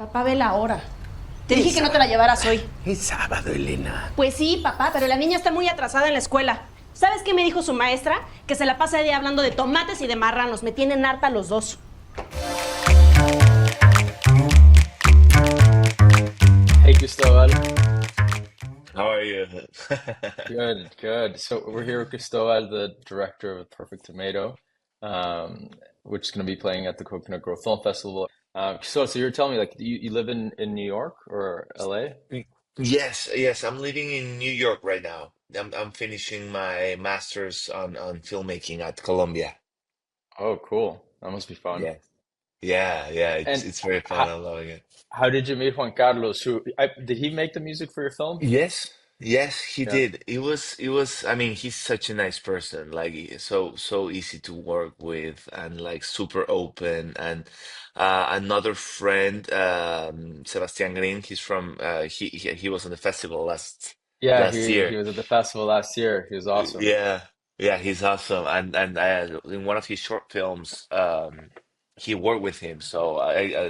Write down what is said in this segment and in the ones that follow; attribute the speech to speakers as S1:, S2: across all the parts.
S1: Papá, ve la hora. Te dije
S2: Es
S1: que no te la llevaras hoy.
S2: es sábado, Elena.
S1: Pues sí, papá, pero la niña está muy atrasada en la escuela. ¿Sabes qué me dijo su maestra? Que se la pasa de hablando de tomates y de marranos. Me tienen harta los dos.
S3: Hey, Cristobal.
S4: How are you?
S3: Good, good. So we're here with Cristobal, the director of Perfect Tomato, um, which is going to be playing at the Coconut Grove Film Festival. So you were telling me, like, you live in New York or LA?
S4: Yes, yes, I'm living in New York right now. I'm finishing my master's on filmmaking at Columbia.
S3: Oh, cool. That must be fun.
S4: Yeah. Yeah, yeah, it's
S3: And
S4: it's very fun.
S3: how,
S4: I'm loving it.
S3: how did you meet Juan Carlos? Did he make the music for your film?
S4: Yes, yes, he
S3: Yeah.
S4: did. It was, I mean, he's such a nice person, like so easy to work with and like super open. And another friend, Sebastian Green, he's from he was on the festival
S3: Yeah,
S4: last
S3: he
S4: year.
S3: was at the festival last year. He was awesome.
S4: Yeah, yeah, he's awesome. And in one of his short films, he worked with him. So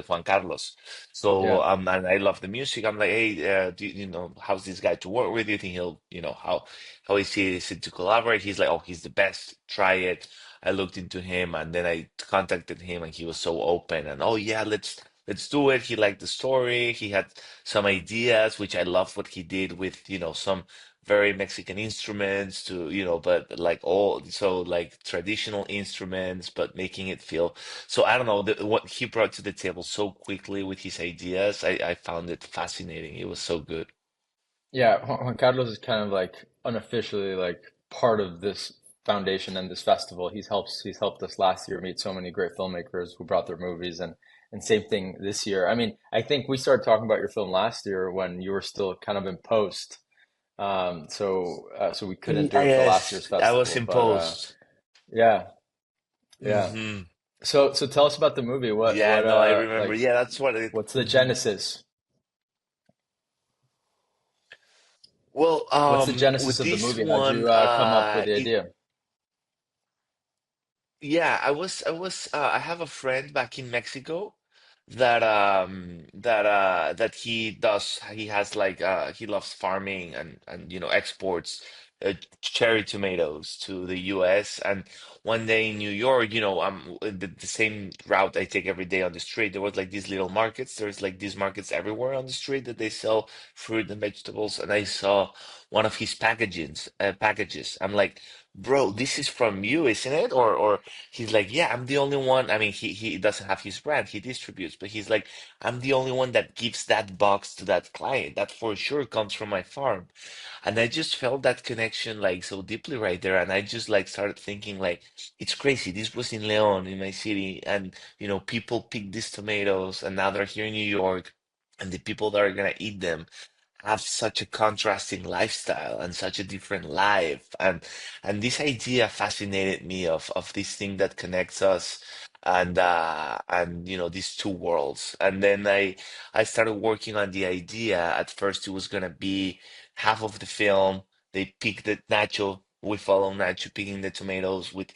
S4: Juan Carlos. So
S3: Yeah.
S4: and I love the music. I'm like, hey, you know, how's this guy to work with? You think he'll, you know, how is he? Is it to collaborate? He's like, oh, he's the best. Try it. I looked into him, and then I contacted him, and he was so open. And oh yeah, let's do it. He liked the story. He had some ideas, which I love what he did with, you know, some very Mexican instruments to, you know, but like all, so like traditional instruments, but making it feel, so I don't know, what he brought to the table so quickly with his ideas, I found it fascinating. It was so good.
S3: Yeah, Juan Carlos is kind of like unofficially like part of this foundation and this festival. He's helped us last year meet so many great filmmakers who brought their movies and same thing this year. I mean, I think we started talking about your film last year when you were still kind of in post. So we couldn't do it for last year's
S4: Yes, I was
S3: festival, but
S4: imposed.
S3: yeah, yeah.
S4: Hmm.
S3: So tell us about the movie. What
S4: Yeah,
S3: what
S4: no, I remember.
S3: like
S4: Yeah, that's what it.
S3: what's the
S4: Mhm.
S3: genesis?
S4: Well,
S3: What's the genesis
S4: with
S3: of the
S4: this
S3: movie? How'd
S4: one,
S3: you come up with the idea?
S4: yeah, I have a friend back in Mexico that he has like he loves farming and you know exports cherry tomatoes to the US. And one day in New York, you know, the same route I take every day on the street, there was like these little markets. There's like these markets everywhere on the street that they sell fruit and vegetables, and I saw one of his packages. I'm like, bro, this is from you, isn't it? Or he's like, yeah, I'm the only one. I mean, he doesn't have his brand, he distributes, but he's like, I'm the only one that gives that box to that client. That for sure comes from my farm. And I just felt that connection like so deeply right there. And I just like started thinking like, it's crazy. This was in Leon, in my city, and you know, people pick these tomatoes, and now they're here in New York. And the people that are gonna eat them have such a contrasting lifestyle and such a different life. And this idea fascinated me of this thing that connects us, and you know, these two worlds. And then I started working on the idea. At first it was gonna be half of the film they pick the Nacho, we follow Nacho picking the tomatoes, we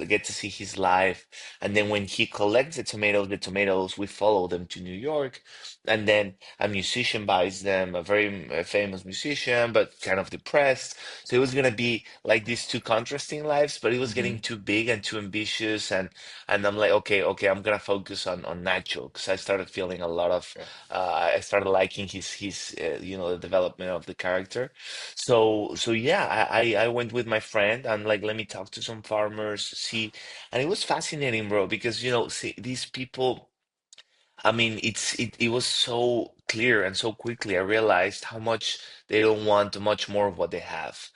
S4: get to see his life. And then when he collects the tomatoes we follow them to New York. And then a musician buys them, a very famous musician, but kind of depressed. So it was gonna be like these two contrasting lives, but it was getting
S3: Hmm.
S4: too big and too ambitious. And I'm like, okay, okay, I'm gonna focus on Nacho because I started feeling a lot of, I started liking his you know, the development of the character. So yeah, I went with my friend and like, let me talk to some farmers, see, and it was fascinating, bro, because you know, see these people. I mean, it was so clear and so quickly. I realized how much they don't want much more of what they have.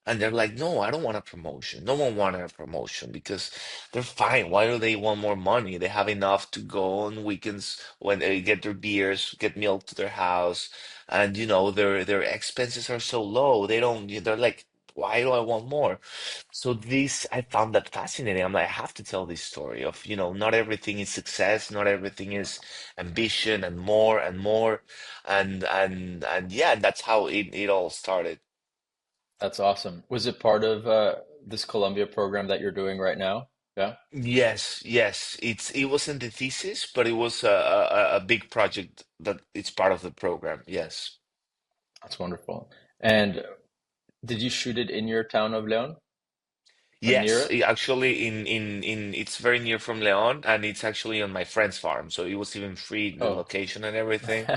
S4: And they're like, no, I don't want a promotion. No one wanted a promotion because they're fine. Why do they want more money? They have enough to go on weekends when they get their beers, get milk to their house, and you know, their expenses are so low. They don't, they're like, why do I want more? So this, I found that fascinating. I'm like, I have to tell this story of, you know, not everything is success, not everything is ambition and more and more. And yeah, that's how it all started.
S3: That's awesome. Was it part of this Columbia program that you're doing right now? Yeah,
S4: Yes, yes. It wasn't the thesis, but it was a big project that it's part of the program. Yes.
S3: that's wonderful. And did you shoot it in your town of Leon or near
S4: Yes,
S3: it?
S4: actually in it's very near from Leon, and it's actually on my friend's farm. So it was even free, the
S3: Oh,
S4: location and everything.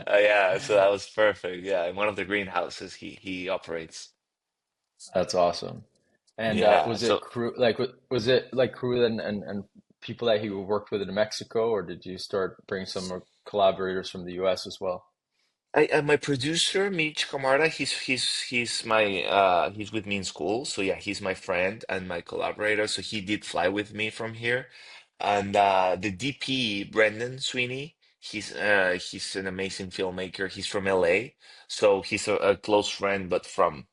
S4: Yeah, so that was perfect. Yeah, in one of the greenhouses he operates.
S3: that's awesome. And
S4: Yeah,
S3: was it
S4: so
S3: crew like was it like crew and people that he worked with in Mexico, or did you start bring some more collaborators from the US as well?
S4: my producer Mitch Camarda, he's my he's with me in school, so yeah, he's my friend and my collaborator. So he did fly with me from here, and the DP Brendan Sweeney, he's an amazing filmmaker. He's from LA, so he's a close friend, but from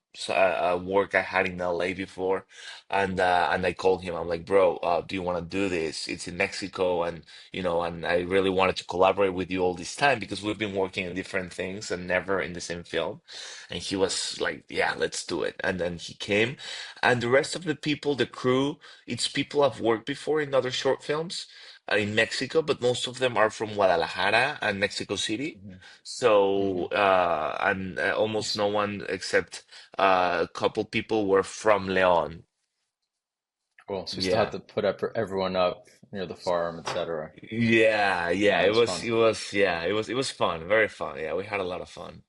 S4: work I had in LA before, and I called him. I'm like, bro, do you want to do this? It's in Mexico, and and I really wanted to collaborate with you all this time because we've been working on different things and never in the same film. And he was like, yeah, let's do it. And then he came, and the rest of the people, the crew, it's people I've worked before in other short films in Mexico, but most of them are from Guadalajara and Mexico City.
S3: Hmm.
S4: So,
S3: Hmm.
S4: and almost no one except a couple people were from Leon.
S3: Cool. So you still have
S4: Yeah.
S3: to put up everyone up near the farm, etc.
S4: Yeah, yeah,
S3: Oh,
S4: it
S3: that's
S4: was,
S3: fun.
S4: it was, yeah, it was fun, very fun. Yeah, we had a lot of fun.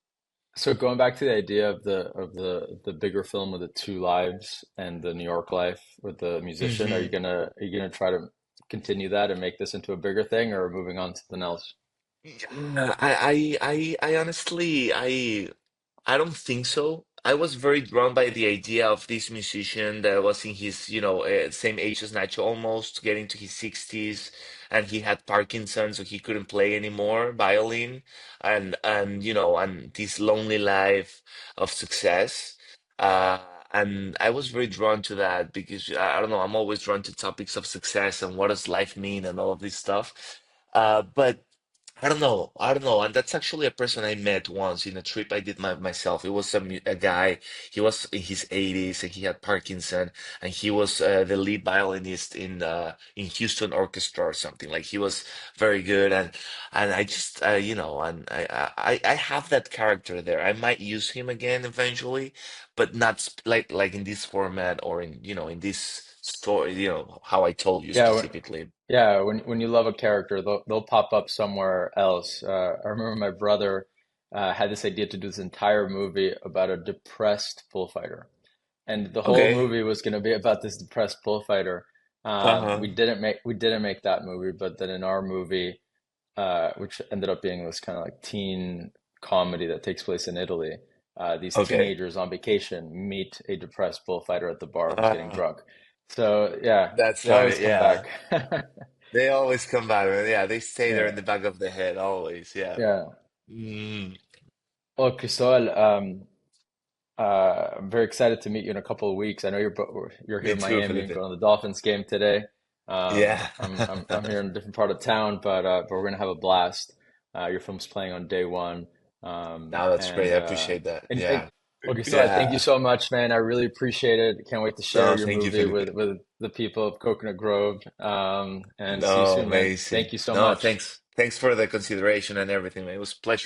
S3: So going back to the idea of the bigger film with the two lives and the New York life with the musician,
S4: Hmm.
S3: are you gonna try to continue that and make this into a bigger thing, or moving on to something else?
S4: Yeah, I honestly, I don't think so. I was very drawn by the idea of this musician that was in his, same age as Nacho, almost getting to his 60s, and he had Parkinson, so he couldn't play anymore violin, and this lonely life of success. Uh, and I was very drawn to that because I don't know, I'm always drawn to topics of success and what does life mean and all of this stuff. But I don't know. I don't know. And that's actually a person I met once in a trip I did myself. It was a guy, he was in his 80s and he had Parkinson, and he was the lead violinist in Houston Orchestra or something. Like he was very good, and I just and I have that character there. I might use him again eventually, but not like in this format or in in this story, how I told you
S3: Yeah,
S4: specifically.
S3: yeah. When you love a character, they'll pop up somewhere else. I remember my brother had this idea to do this entire movie about a depressed bullfighter. And the whole
S4: Okay.
S3: movie was going to be about this depressed bullfighter.
S4: Uh-huh.
S3: We didn't make that movie, but then in our movie, which ended up being this kind of like teen comedy that takes place in Italy, these
S4: Okay.
S3: teenagers on vacation meet a depressed bullfighter at the bar who's getting
S4: Uh,
S3: drunk. So yeah,
S4: that's
S3: they always
S4: funny.
S3: come
S4: Yeah.
S3: back.
S4: They always come back. Yeah, they stay there in the
S3: Yeah,
S4: back of the head always. Yeah.
S3: yeah.
S4: Mm,
S3: Well, Cristobal, I'm very excited to meet you in a couple of weeks. I know you're here
S4: me
S3: in
S4: too,
S3: Miami
S4: Felipe.
S3: going to the Dolphins game today.
S4: Yeah.
S3: I'm here in a different part of town, but we're gonna have a blast. Your film's playing on day one.
S4: Now that's great.
S3: And
S4: I appreciate that.
S3: and
S4: Yeah.
S3: okay, so I thank you
S4: Yeah.
S3: so much, man. I really appreciate it. Can't wait to share
S4: No,
S3: your
S4: thank you,
S3: movie
S4: Felipe.
S3: with the people of Coconut Grove. And see you
S4: No,
S3: soon, man.
S4: amazing.
S3: Thank you so
S4: No,
S3: much.
S4: thanks. Thanks for the consideration and everything, man. It was a pleasure